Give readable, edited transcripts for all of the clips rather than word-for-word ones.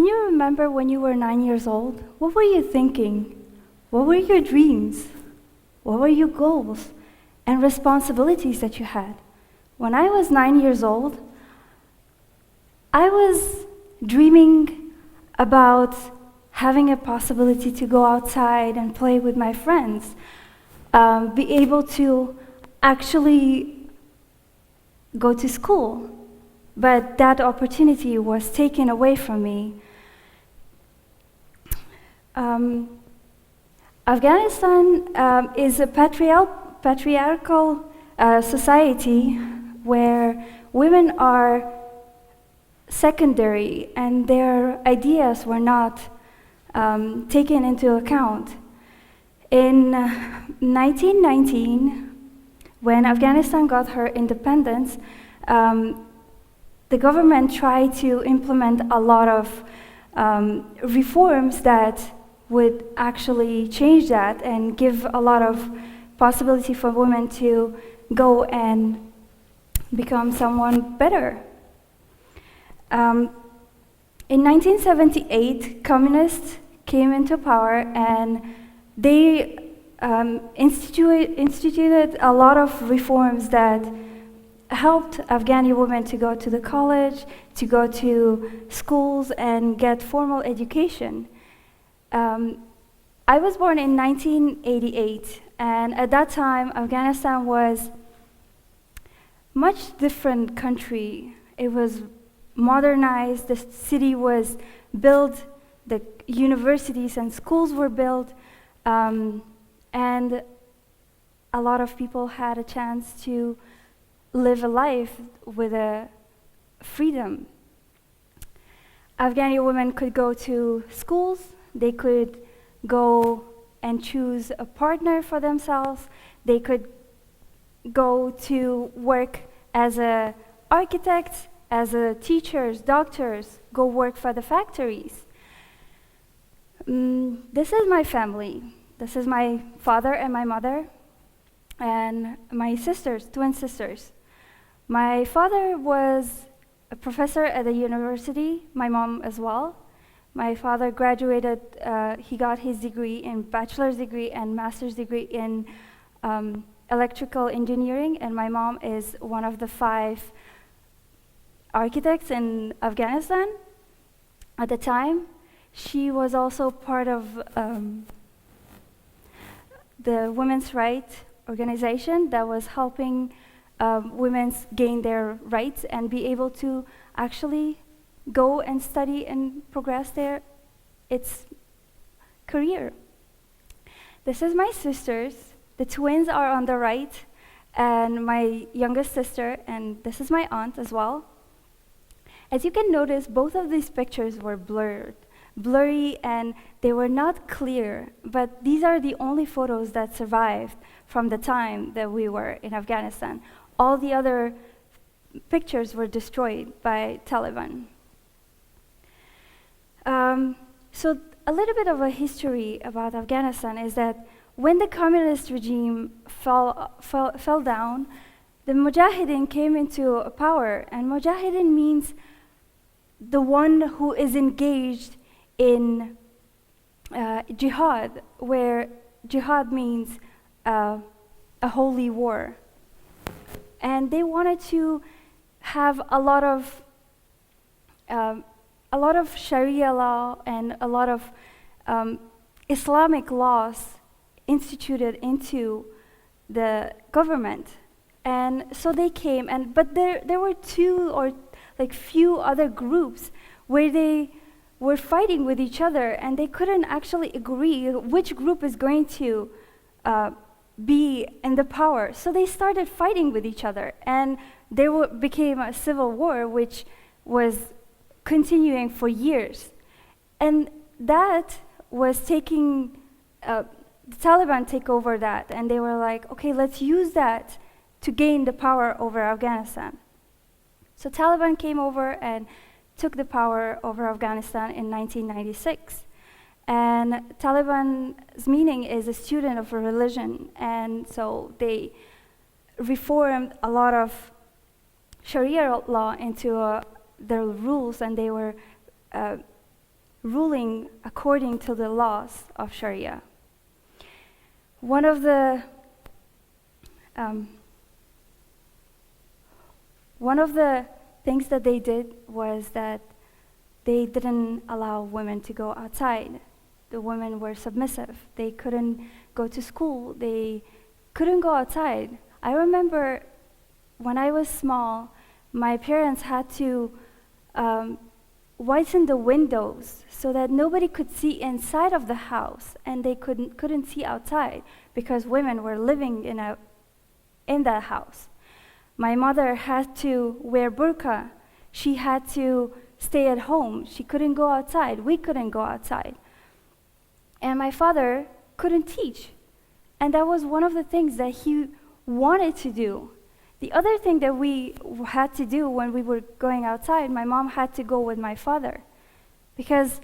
Can you remember when you were 9 years old? What were you thinking? What were your dreams? What were your goals and responsibilities that you had? When I was 9 years old, I was dreaming about having a possibility to go outside and play with my friends, be able to actually go to school. But that opportunity was taken away from me. Afghanistan is a patriarchal society where women are secondary and their ideas were not taken into account. In 1919, when Afghanistan got her independence, the government tried to implement a lot of reforms that would actually change that and give a lot of possibility for women to go and become someone better. In 1978, communists came into power and they instituted a lot of reforms that helped Afghani women to go to the college, to go to schools and get formal education. I was born in 1988, and at that time, Afghanistan was much different country. It was modernized, the city was built, the universities and schools were built, and a lot of people had a chance to live a life with a freedom. Afghani women could go to schools, they could go and choose a partner for themselves, they could go to work as an architect, as a teachers, doctors, go work for the factories. This is my family. This is my father and my mother, and my sisters, twin sisters. My father was a professor at a university, my mom as well. My father graduated, he got his degree in bachelor's degree and master's degree in electrical engineering, and my mom is one of the 5 architects in Afghanistan at the time. She was also part of the women's rights organization that was helping women gain their rights and be able to actually go and study and progress its career. This is my sisters. The twins are on the right, and my youngest sister, and this is my aunt as well. As you can notice, both of these pictures were blurry, and they were not clear, but these are the only photos that survived from the time that we were in Afghanistan. All the other pictures were destroyed by Taliban. So a little bit of a history about Afghanistan is that when the communist regime fell down, the Mujahideen came into power, and Mujahideen means the one who is engaged in jihad, where jihad means a holy war. And they wanted to have a lot of Sharia law and a lot of Islamic laws instituted into the government. And so they came, but there were 2 or few other groups where they were fighting with each other, and they couldn't actually agree which group is going to be in the power. So they started fighting with each other, and there became a civil war, which was continuing for years. And that was taking, the Taliban take over that, and they were like, okay, let's use that to gain the power over Afghanistan. So Taliban came over and took the power over Afghanistan in 1996. And Taliban's meaning is a student of a religion, and so they reformed a lot of Sharia law into their rules, and they were ruling according to the laws of Sharia. One of the things that they did was that they didn't allow women to go outside. The women were submissive. They couldn't go to school. They couldn't go outside. I remember when I was small, my parents had to whiten the windows so that nobody could see inside of the house, and they couldn't see outside because women were living in that house. My mother had to wear burqa. She had to stay at home. She couldn't go outside. We couldn't go outside. And my father couldn't teach. And that was one of the things that he wanted to do. The other thing that we had to do when we were going outside, my mom had to go with my father. Because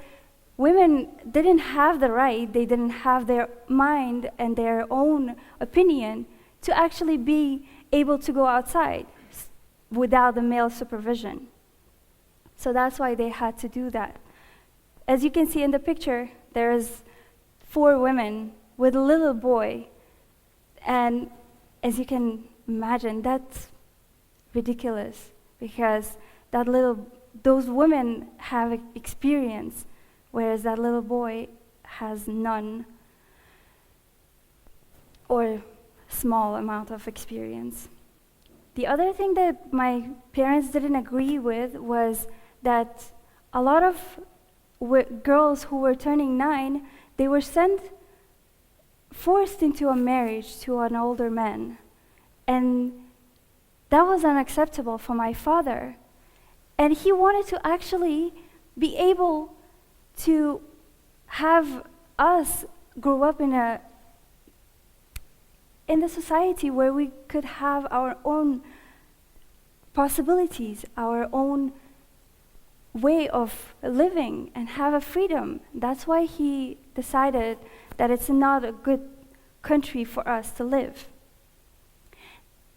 women didn't have the right, they didn't have their mind and their own opinion to actually be able to go outside without the male supervision. So that's why they had to do that. As you can see in the picture, there's 4 women with a little boy. And as you can imagine, that's ridiculous because those women have experience, whereas that little boy has none or small amount of experience. The other thing that my parents didn't agree with was that a lot of girls who were turning 9, they were forced into a marriage to an older man. And that was unacceptable for my father. And he wanted to actually be able to have us grow up in the society where we could have our own possibilities, our own way of living, and have a freedom. That's why he decided that it's not a good country for us to live.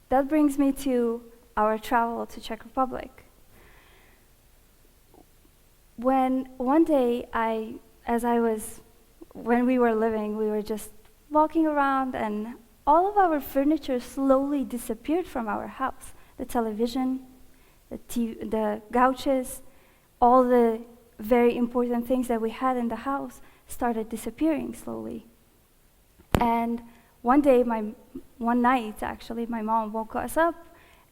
That brings me to our travel to Czech Republic. When one day when we were living, we were just walking around and all of our furniture slowly disappeared from our house. The television, the couches, all the very important things that we had in the house started disappearing slowly. And one night, actually, my mom woke us up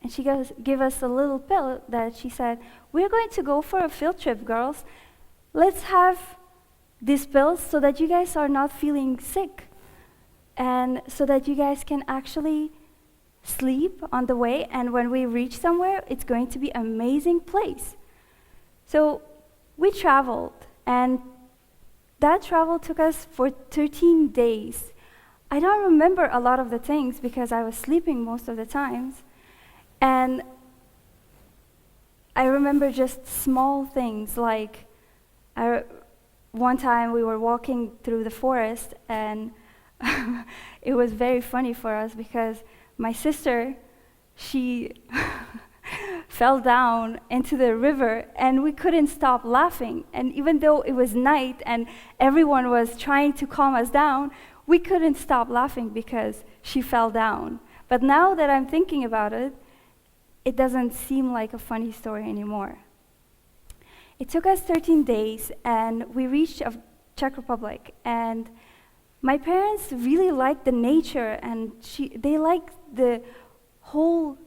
and she gave us a little pill that she said, "We're going to go for a field trip, girls. Let's have these pills so that you guys are not feeling sick and so that you guys can actually sleep on the way, and when we reach somewhere, it's going to be an amazing place." So we traveled, and that travel took us for 13 days. I don't remember a lot of the things because I was sleeping most of the times. And I remember just small things like one time we were walking through the forest, and it was very funny for us because my sister, she fell down into the river and we couldn't stop laughing. And even though it was night and everyone was trying to calm us down, we couldn't stop laughing because she fell down. But now that I'm thinking about it, it doesn't seem like a funny story anymore. It took us 13 days and we reached Czech Republic, and my parents really liked the nature and they liked the whole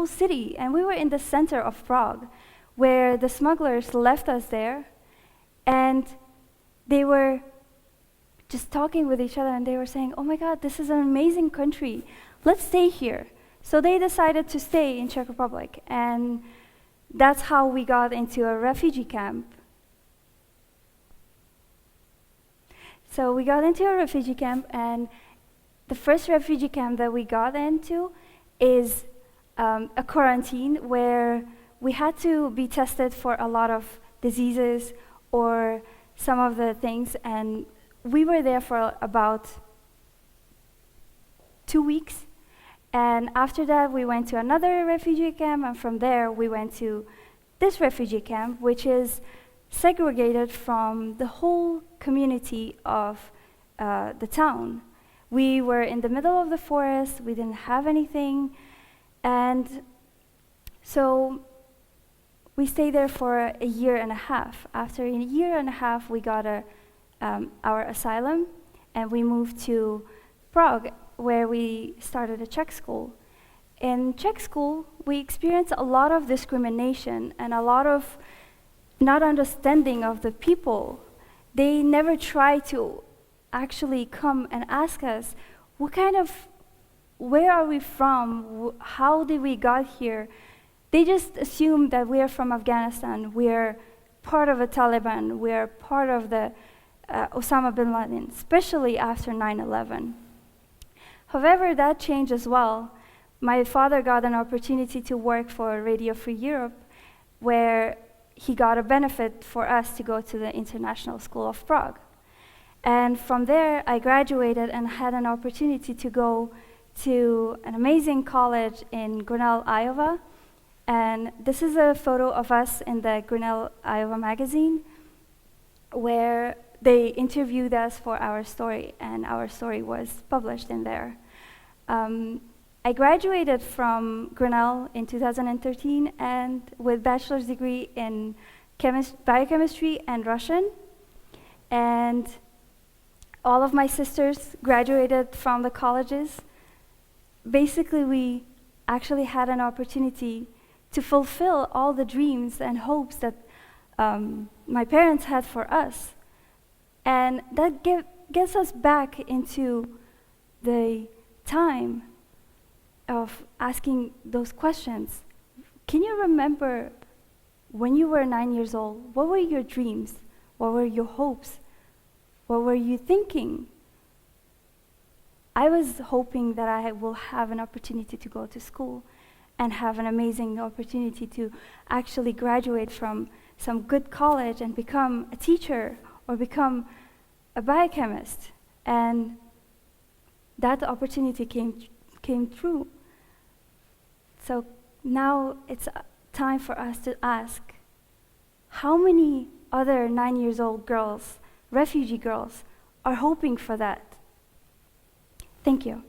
city, and we were in the center of Prague where the smugglers left us there, and they were just talking with each other and they were saying, "Oh my God, this is an amazing country. Let's stay here." So they decided to stay in Czech Republic, and that's how we got into a refugee camp. So we got into a refugee camp, and the first refugee camp that we got into is a quarantine where we had to be tested for a lot of diseases or some of the things, and we were there for about 2 weeks. And after that, we went to another refugee camp, and from there, we went to this refugee camp, which is segregated from the whole community of the town. We were in the middle of the forest, we didn't have anything, and so we stayed there for a year and a half. After a year and a half, we got our asylum, and we moved to Prague, where we started a Czech school. In Czech school, we experienced a lot of discrimination and a lot of not understanding of the people. They never tried to actually come and ask us, where are we from? How did we got here? They just assumed that we are from Afghanistan, we are part of the Taliban, we are part of the Osama bin Laden, especially after 9/11. However, that changed as well. My father got an opportunity to work for Radio Free Europe, where he got a benefit for us to go to the International School of Prague. And from there, I graduated and had an opportunity to go to an amazing college in Grinnell, Iowa. And this is a photo of us in the Grinnell, Iowa magazine, where they interviewed us for our story, and our story was published in there. I graduated from Grinnell in 2013 and with bachelor's degree in biochemistry and Russian. And all of my sisters graduated from the colleges. Basically, we actually had an opportunity to fulfill all the dreams and hopes that my parents had for us. And that gets us back into the time of asking those questions. Can you remember when you were 9 years old, what were your dreams? What were your hopes? What were you thinking? I was hoping that I will have an opportunity to go to school and have an amazing opportunity to actually graduate from some good college and become a teacher or become a biochemist. And that opportunity came true. So now it's time for us to ask, how many other 9-year-old girls, refugee girls, are hoping for that? Thank you.